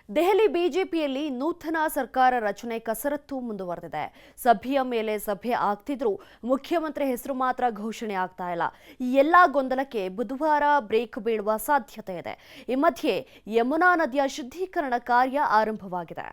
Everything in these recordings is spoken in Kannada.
ದೆಹಲಿ ಬಿಜೆಪಿಯಲ್ಲಿ ನೂತನ ಸರ್ಕಾರ ರಚನೆ ಕಸರತ್ತು ಮುಂದುವರೆದಿದೆ. ಸಭೆಯ ಮೇಲೆ ಸಭೆ ಆಗ್ತಿದ್ರೂ ಮುಖ್ಯಮಂತ್ರಿ ಹೆಸರು ಮಾತ್ರ ಘೋಷಣೆ ಆಗ್ತಾ ಇಲ್ಲ. ಈ ಎಲ್ಲಾ ಗೊಂದಲಕ್ಕೆ ಬುಧವಾರ ಬ್ರೇಕ್ ಬೀಳುವ ಸಾಧ್ಯತೆ ಇದೆ. ಈ ಮಧ್ಯೆ ಯಮುನಾ ನದಿಯ ಶುದ್ಧೀಕರಣ ಕಾರ್ಯ ಆರಂಭವಾಗಿದೆ.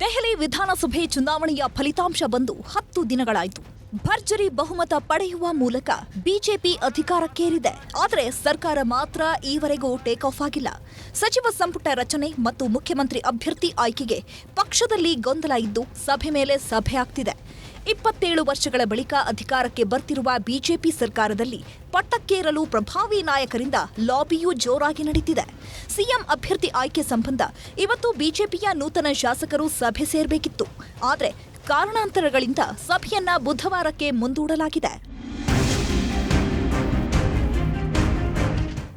ದೆಹಲಿ ವಿಧಾನಸಭೆ ಚುನಾವಣೆಯ ಫಲಿತಾಂಶ ಬಂದು 10 ದಿನಗಳಾಯಿತು. ಭರ್ಜರಿ ಬಹುಮತ ಪಡೆಯುವ ಮೂಲಕ ಬಿಜೆಪಿ ಅಧಿಕಾರಕ್ಕೇರಿದೆ. ಆದರೆ ಸರ್ಕಾರ ಮಾತ್ರ ಈವರೆಗೂ ಟೇಕ್ ಆಫ್ ಆಗಿಲ್ಲ. ಸಚಿವ ಸಂಪುಟ ರಚನೆ ಮತ್ತು ಮುಖ್ಯಮಂತ್ರಿ ಅಭ್ಯರ್ಥಿ ಆಯ್ಕೆಗೆ ಪಕ್ಷದಲ್ಲಿ ಗೊಂದಲ ಇದ್ದು ಸಭೆ ಮೇಲೆ ಸಭೆ ಆಗ್ತಿದೆ. 27 ವರ್ಷಗಳ ಬಳಿಕ ಅಧಿಕಾರಕ್ಕೆ ಬರ್ತಿರುವ ಬಿಜೆಪಿ ಸರ್ಕಾರದಲ್ಲಿ ಪಟ್ಟಕ್ಕೇರಲು ಪ್ರಭಾವಿ ನಾಯಕರಿಂದ ಲಾಬಿಯೂ ಜೋರಾಗಿ ನಡೀತಿದೆ. ಸಿಎಂ ಅಭ್ಯರ್ಥಿ ಆಯ್ಕೆ ಸಂಬಂಧ ಇವತ್ತು ಬಿಜೆಪಿಯ ನೂತನ ಶಾಸಕರು ಸಭೆ ಸೇರಬೇಕಿತ್ತು. ಆದರೆ ಕಾರಣಾಂತರಗಳಿಂದ ಸಭೆಯನ್ನ ಬುಧವಾರಕ್ಕೆ ಮುಂದೂಡಲಾಗಿದೆ.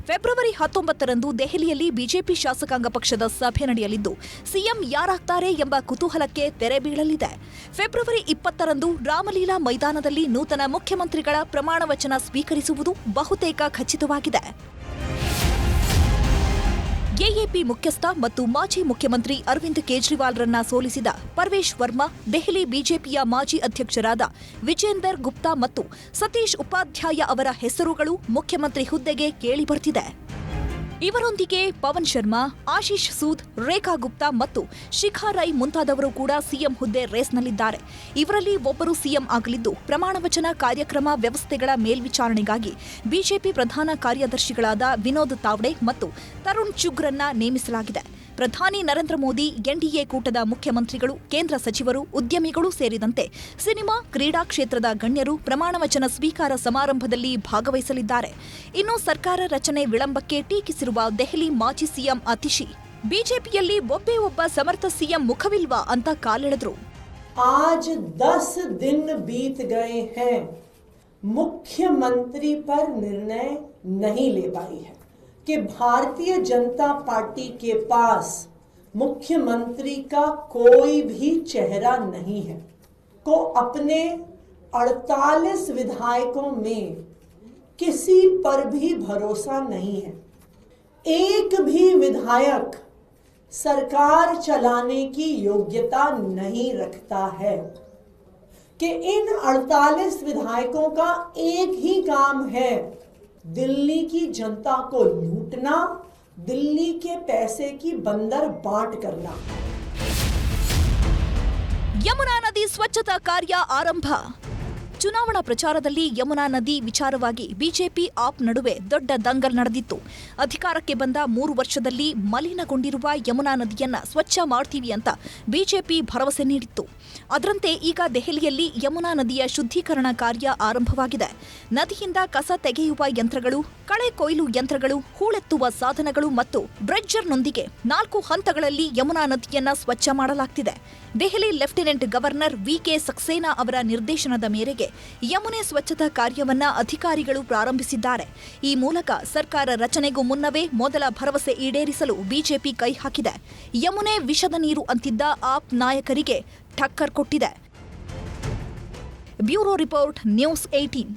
ಫೆಬ್ರವರಿ 19ರಂದು ದೆಹಲಿಯಲ್ಲಿ ಬಿಜೆಪಿ ಶಾಸಕಾಂಗ ಪಕ್ಷದ ಸಭೆ ನಡೆಯಲಿದ್ದು ಸಿಎಂ ಯಾರಾಗ್ತಾರೆ ಎಂಬ ಕುತೂಹಲಕ್ಕೆ ತೆರೆ ಬೀಳಲಿದೆ. ಫೆಬ್ರವರಿ 20ರಂದು ರಾಮಲೀಲಾ ಮೈದಾನದಲ್ಲಿ ನೂತನ ಮುಖ್ಯಮಂತ್ರಿಗಳ ಪ್ರಮಾಣ ವಚನ ಸ್ವೀಕರಿಸುವುದು ಬಹುತೇಕ ಖಚಿತವಾಗಿದೆ. ಎಎಪಿ ಮುಖ್ಯಸ್ಥ ಮತ್ತು ಮಾಜಿ ಮುಖ್ಯಮಂತ್ರಿ ಅರವಿಂದ್ ಕೇಜ್ರಿವಾಲ್ರನ್ನ ಸೋಲಿಸಿದ ಪರ್ವೇಶ್ ವರ್ಮಾ, ದೆಹಲಿ ಬಿಜೆಪಿಯ ಮಾಜಿ ಅಧ್ಯಕ್ಷರಾದ ವಿಜೇಂದರ್ ಗುಪ್ತಾ ಮತ್ತು ಸತೀಶ್ ಉಪಾಧ್ಯಾಯ ಅವರ ಹೆಸರುಗಳು ಮುಖ್ಯಮಂತ್ರಿ ಹುದ್ದೆಗೆ ಕೇಳಿಬರ್ತಿದೆ. ಇವರೊಂದಿಗೆ ಪವನ್ ಶರ್ಮಾ, ಆಶೀಶ್ ಸೂದ್, ರೇಖಾ ಗುಪ್ತಾ ಮತ್ತು ಶಿಖಾ ರೈ ಮುಂತಾದವರು ಕೂಡ ಸಿಎಂ ಹುದ್ದೆ ರೇಸ್ನಲ್ಲಿದ್ದಾರೆ. ಇವರಲ್ಲಿ ಒಬ್ಬರು ಸಿಎಂ ಆಗಲಿದ್ದು, ಪ್ರಮಾಣ ವಚನ ಕಾರ್ಯಕ್ರಮ ವ್ಯವಸ್ಥೆಗಳ ಮೇಲ್ವಿಚಾರಣೆಗಾಗಿ ಬಿಜೆಪಿ ಪ್ರಧಾನ ಕಾರ್ಯದರ್ಶಿಗಳಾದ ವಿನೋದ್ ತಾವ್ಡೆ ಮತ್ತು ತರುಣ್ ಚುಗ್ರನ್ನ ನೇಮಿಸಲಾಗಿದೆ. ಪ್ರಧಾನಿ ನರೇಂದ್ರ ಮೋದಿ, ಎನ್ಡಿಎ ಕೂಟದ ಮುಖ್ಯಮಂತ್ರಿಗಳು, ಕೇಂದ್ರ ಸಚಿವರು, ಉದ್ಯಮಿಗಳು ಸೇರಿದಂತೆ ಸಿನಿಮಾ, ಕ್ರೀಡಾ ಕ್ಷೇತ್ರದ ಗಣ್ಯರು ಪ್ರಮಾಣ ವಚನ ಸ್ವೀಕಾರ ಸಮಾರಂಭದಲ್ಲಿ ಭಾಗವಹಿಸಲಿದ್ದಾರೆ. ಇನ್ನು ಸರ್ಕಾರ ರಚನೆ ವಿಳಂಬಕ್ಕೆ ಟೀಕಿಸಿರುವ ದೆಹಲಿ ಮಾಜಿ ಸಿಎಂ ಅತಿಶಿ, ಬಿಜೆಪಿಯಲ್ಲಿ ಒಬ್ಬ ಸಮರ್ಥ ಸಿಎಂ ಮುಖವಿಲ್ವಾ ಅಂತ ಕಾಲೆಳೆದ್ರು. आज 10 दिन बीत गए हैं, मुख्यमंत्री पर निर्णय नहीं ले पाई है कि भारतीय जनता पार्टी के पास मुख्यमंत्री का कोई भी चेहरा नहीं है, को अपने 48 विधायकों में किसी पर भी भरोसा नहीं है. एक भी विधायक सरकार चलाने की योग्यता नहीं रखता है कि इन 48 विधायकों का एक ही काम है, दिल्ली की जनता को लूटना, दिल्ली के पैसे की बंदर बांट करना. ಯಮುನಾ ನದಿ ಸ್ವಚ್ಛತಾ ಕಾರ್ಯ ಆರಂಭ. ಚುನಾವಣಾ ಪ್ರಚಾರದಲ್ಲಿ ಯಮುನಾ ನದಿ ವಿಚಾರವಾಗಿ ಬಿಜೆಪಿ ಆಪ್ ನಡುವೆ ದೊಡ್ಡ ದಂಗಲ್ ನಡೆದಿತ್ತು. ಅಧಿಕಾರಕ್ಕೆ ಬಂದ 3 ವರ್ಷದಲ್ಲಿ ಮಲಿನಗೊಂಡಿರುವ ಯಮುನಾ ನದಿಯನ್ನ ಸ್ವಚ್ಛ ಮಾಡ್ತೀವಿ ಅಂತ ಬಿಜೆಪಿ ಭರವಸೆ ನೀಡಿತ್ತು. ಅದರಂತೆ ಈಗ ದೆಹಲಿಯಲ್ಲಿ ಯಮುನಾ ನದಿಯ ಶುದ್ಧೀಕರಣ ಕಾರ್ಯ ಆರಂಭವಾಗಿದೆ. ನದಿಯಿಂದ ಕಸ ತೆಗೆಯುವ ಯಂತ್ರಗಳು, ಕಳೆ ಕೊಯ್ಲು ಯಂತ್ರಗಳು, ಹೂಳೆತ್ತುವ ಸಾಧನಗಳು ಮತ್ತು ಬ್ರೆಡ್ಜರ್ನೊಂದಿಗೆ 4 ಹಂತಗಳಲ್ಲಿ ಯಮುನಾ ನದಿಯನ್ನ ಸ್ವಚ್ಛ ಮಾಡಲಾಗ್ತಿದೆ. ದೆಹಲಿ ಲೆಫ್ಟಿನೆಂಟ್ ಗವರ್ನರ್ ವಿಕೆ ಸಕ್ಸೇನಾ ಅವರ ನಿರ್ದೇಶನದ ಮೇರೆಗೆ ಯಮುನೆ ಸ್ವಚ್ಛತಾ ಕಾರ್ಯವನ್ನ ಅಧಿಕಾರಿಗಳು ಪ್ರಾರಂಭಿಸಿದ್ದಾರೆ. ಈ ಮೂಲಕ ಸರ್ಕಾರ ರಚನೆಗೂ ಮುನ್ನವೇ ಮೊದಲ ಭರವಸೆ ಈಡೇರಿಸಲು ಬಿಜೆಪಿ ಕೈ ಹಾಕಿದೆ. ಯಮುನೆ ವಿಷದ ನೀರು ಅಂತಿದ್ದ ಆಪ್ ನಾಯಕರಿಗೆ ಠಕ್ಕರ್ ಕೊಟ್ಟಿದೆ. Bureau report, news 18.